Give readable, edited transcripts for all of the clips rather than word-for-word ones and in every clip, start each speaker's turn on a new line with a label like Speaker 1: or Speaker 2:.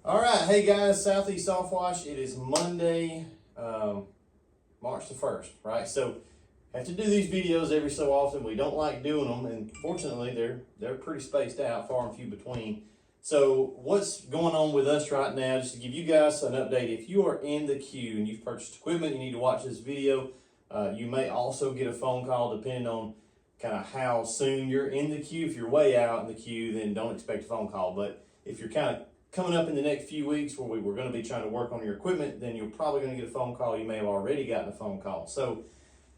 Speaker 1: All right, hey guys, Southeast Softwash. It is Monday, March the 1st, right? So have to do these videos every so often. We don't like doing them, and fortunately they're pretty spaced out, far and few between. So what's going on with us right now, just to give you guys an update, if you are in the queue and you've purchased equipment, you need to watch this video. You may also get a phone call depending on kind of how soon you're in the queue. If you're way out in the queue, then don't expect a phone call. But if you're kind of coming up in the next few weeks where we're going to be trying to work on your equipment, then you're probably going to get a phone call. You may have already gotten a phone call. So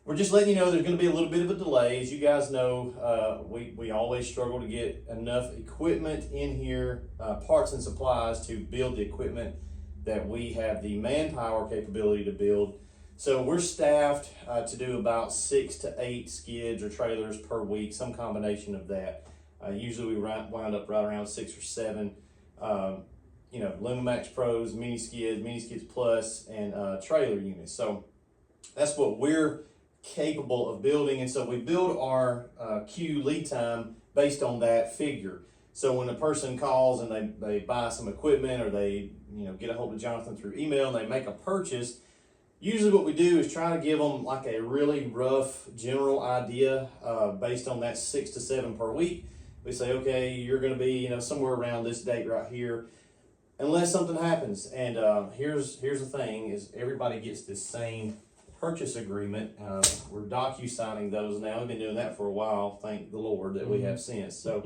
Speaker 1: we're just letting you know there's going to be a little bit of a delay. As you guys know, we always struggle to get enough equipment in here, parts and supplies to build the equipment that we have the manpower capability to build. So we're staffed to do about 6 to 8 skids or trailers per week, some combination of that. Usually we wind up right around 6 or 7. Lumimax Pros, mini skids plus, and trailer units. So that's what we're capable of building, and so we build our queue lead time based on that figure. So when a person calls and they buy some equipment, or they get a hold of Jonathan through email and they make a purchase, usually what we do is try to give them like a really rough general idea based on that 6 to 7 per week. We say, okay, you're going to be somewhere around this date right here, unless something happens. And here's the thing: is everybody gets this same purchase agreement. We're docu-signing those now. We've been doing that for a while. Thank the Lord that we have since. So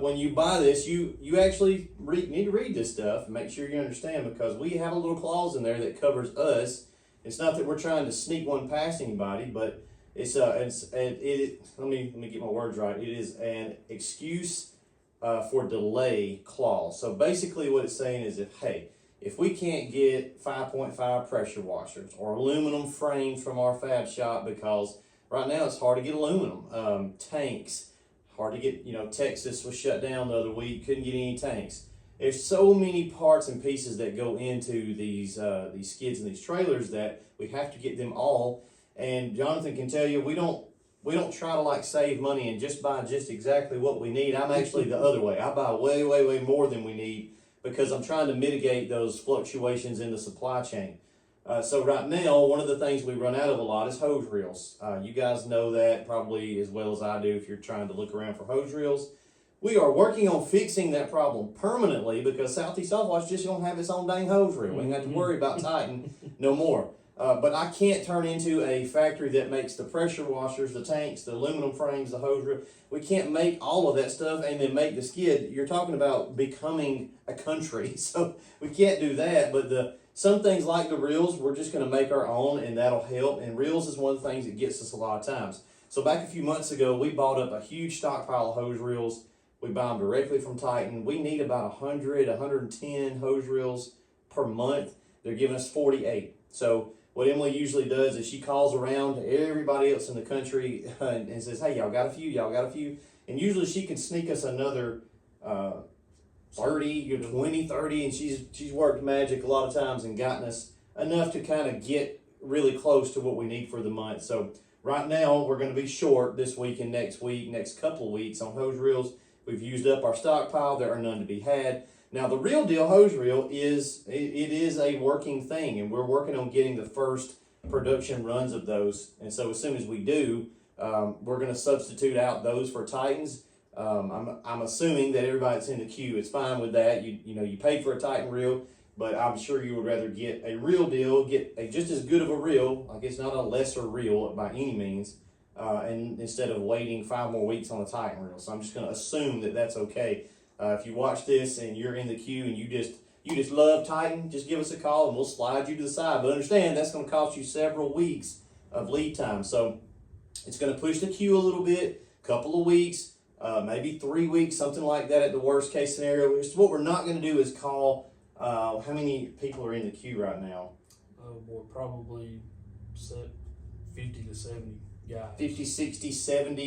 Speaker 1: when you buy this, you actually need to read this stuff and make sure you understand, because we have a little clause in there that covers us. It's not that we're trying to sneak one past anybody, but let me get my words right. It is an excuse for delay clause. So basically what it's saying is, if we can't get 5.5 pressure washers or aluminum frames from our fab shop, because right now it's hard to get aluminum, tanks, hard to get, Texas was shut down the other week, couldn't get any tanks. There's so many parts and pieces that go into these skids and these trailers that we have to get them all. And Jonathan can tell you, we don't try to save money and just buy just exactly what we need. I'm actually the other way. I buy way, way, way more than we need, because I'm trying to mitigate those fluctuations in the supply chain. So right now, one of the things we run out of a lot is hose reels. You guys know that probably as well as I do if you're trying to look around for hose reels. We are working on fixing that problem permanently, because Southeast Softwash just don't have its own dang hose reel. We don't have to worry about Titan no more. But I can't turn into a factory that makes the pressure washers, the tanks, the aluminum frames, the hose reel. We can't make all of that stuff and then make the skid. You're talking about becoming a country, so we can't do that. But some things like the reels, we're just going to make our own, and that'll help. And reels is one of the things that gets us a lot of times. So back a few months ago, we bought up a huge stockpile of hose reels. We buy them directly from Titan. We need about 100, 110 hose reels per month. They're giving us 48. So what Emily usually does is she calls around to everybody else in the country and says, hey, y'all got a few? And usually she can sneak us another 30, 20, 30, and she's worked magic a lot of times and gotten us enough to kind of get really close to what we need for the month. So right now we're going to be short this week and next couple of weeks on hose reels. We've used up our stockpile. There are none to be had. Now, the real deal hose reel is a working thing, and we're working on getting the first production runs of those. And so as soon as we do, we're going to substitute out those for Titans. I'm assuming that everybody that's in the queue is fine with that. You paid for a Titan reel, but I'm sure you would rather get a real deal, get a just as good of a reel, like it's not a lesser reel by any means, and instead of waiting 5 more weeks on a Titan reel. So I'm just going to assume that that's okay. If you watch this and you're in the queue and you just love Titan, just give us a call and we'll slide you to the side. But understand, that's going to cost you several weeks of lead time. So it's going to push the queue a little bit, couple of weeks, maybe 3 weeks, something like that at the worst case scenario. What we're not going to do is call, how many people are in the queue right now?
Speaker 2: Probably 50 to 70 guys. 50,
Speaker 1: 60, 70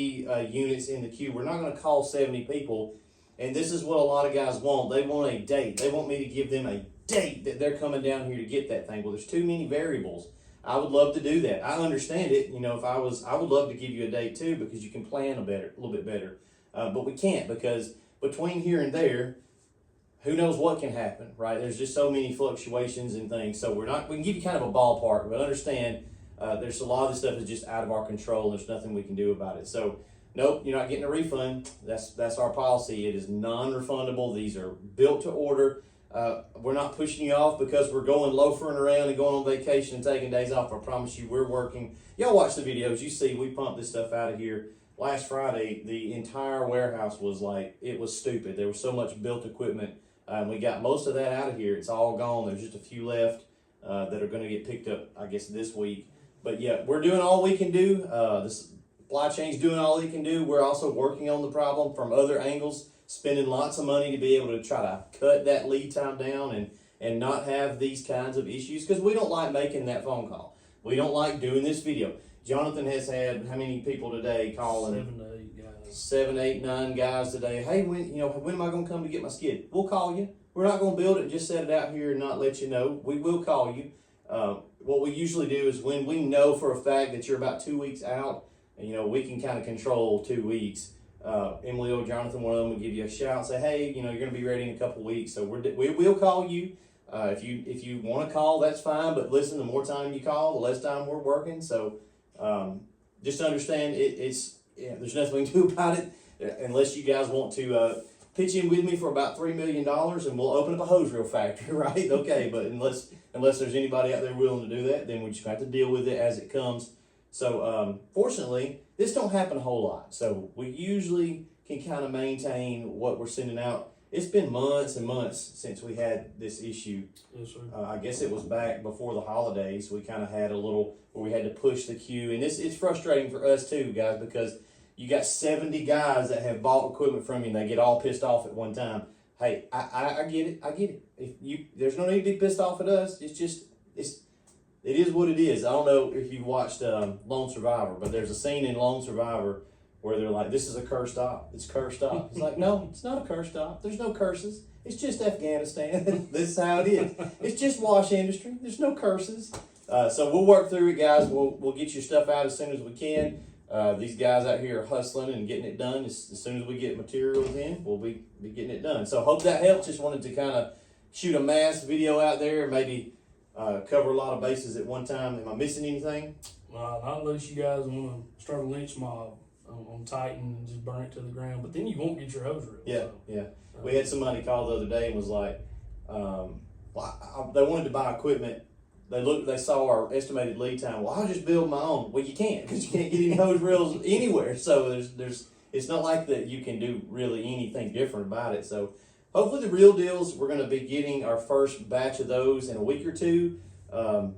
Speaker 1: units in the queue. We're not going to call 70 people. And this is what a lot of guys want. They want a date. They want me to give them a date that they're coming down here to get that thing. Well, there's too many variables. I would love to do that. I understand it. If I would love to give you a date too, because you can plan a little bit better. But we can't, because between here and there, who knows what can happen, right? There's just so many fluctuations and things. So we can give you kind of a ballpark, but understand there's a lot of this stuff is just out of our control. There's nothing we can do about it. So nope, you're not getting a refund. That's our policy. It is non-refundable. These are built to order. We're not pushing you off because we're going loafering around and going on vacation and taking days off. I promise you, we're working. Y'all watch the videos. You see, we pump this stuff out of here. Last Friday, the entire warehouse was like, it was stupid. There was so much built equipment. We got most of that out of here. It's all gone. There's just a few left that are going to get picked up, I guess, this week. But yeah, we're doing all we can do. The supply chain's doing all it can do. We're also working on the problem from other angles, spending lots of money to be able to try to cut that lead time down and not have these kinds of issues, because we don't like making that phone call. We don't like doing this video. Jonathan has had how many people today calling?
Speaker 2: 7 to 8 guys.
Speaker 1: 7, 8, 9 guys today. Hey, when am I going to come to get my skid? We'll call you. We're not going to build it and just set it out here and not let you know. We will call you. What we usually do is when we know for a fact that you're about 2 weeks out, and we can kind of control 2 weeks. Emily or Jonathan, one of them will give you a shout, say, hey, you're going to be ready in a couple weeks. So we will call you. If you want to call, that's fine. But listen, the more time you call, the less time we're working. So just understand there's nothing we can do about it unless you guys want to pitch in with me for about $3 million and we'll open up a hose reel factory, right? Okay, but unless there's anybody out there willing to do that, then we just have to deal with it as it comes. So fortunately, this don't happen a whole lot. So we usually can kind of maintain what we're sending out. It's been months and months since we had this issue.
Speaker 2: Yes, sir.
Speaker 1: I guess it was back before the holidays. We kind of had a little where we had to push the queue. And it's frustrating for us too, guys, because you got 70 guys that have bought equipment from you and they get all pissed off at one time. Hey, I get it. I get it. There's no need to be pissed off at us. It is what it is. I don't know if you've watched Lone Survivor, but there's a scene in Lone Survivor where they're like, this is a cursed op. It's cursed stop. It's like, no, it's not a cursed stop. There's no curses. It's just Afghanistan. This is how it is. It's just wash industry. There's no curses. So we'll work through it, guys. We'll get your stuff out as soon as we can. These guys out here are hustling and getting it done. As soon as we get materials in, we'll be getting it done. So hope that helps. Just wanted to kind of shoot a mass video out there, maybe cover a lot of bases at one time. Am I missing anything?
Speaker 2: Not unless you guys want to start a lynch mob on Titan and just burn it to the ground, but then you won't get your hose reel.
Speaker 1: Yeah,
Speaker 2: so.
Speaker 1: yeah. We had somebody call the other day and was like, they wanted to buy equipment. They saw our estimated lead time. Well, I'll just build my own. Well, you can't, because you can't get any hose reels anywhere. So it's not like that you can do really anything different about it. So hopefully the real deals, we're going to be getting our first batch of those in a week or two.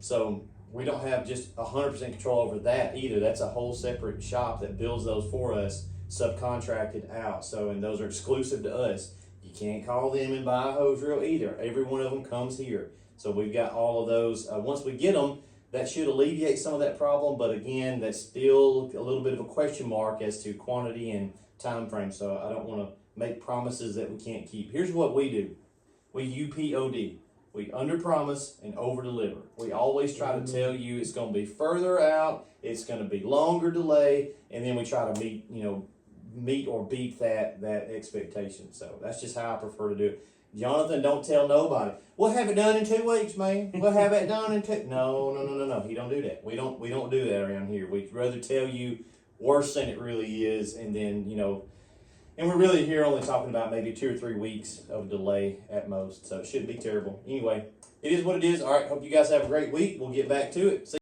Speaker 1: So we don't have just 100% control over that either. That's a whole separate shop that builds those for us, subcontracted out. So, and those are exclusive to us. You can't call them and buy a hose reel either. Every one of them comes here. So we've got all of those. Once we get them, that should alleviate some of that problem. But again, that's still a little bit of a question mark as to quantity and time frame. So I don't want to make promises that we can't keep. Here's what we do. We UPOD. We under-promise and over-deliver. We always try to tell you it's going to be further out, it's going to be longer delay, and then we try to meet or beat that expectation. So that's just how I prefer to do it. Jonathan, don't tell nobody. We'll have it done in 2 weeks, man. We'll have it done in 2. No. He don't do that. We don't do that around here. We'd rather tell you worse than it really is, and then and we're really here only talking about maybe 2 or 3 weeks of delay at most. So it shouldn't be terrible. Anyway, it is what it is. All right. Hope you guys have a great week. We'll get back to it. See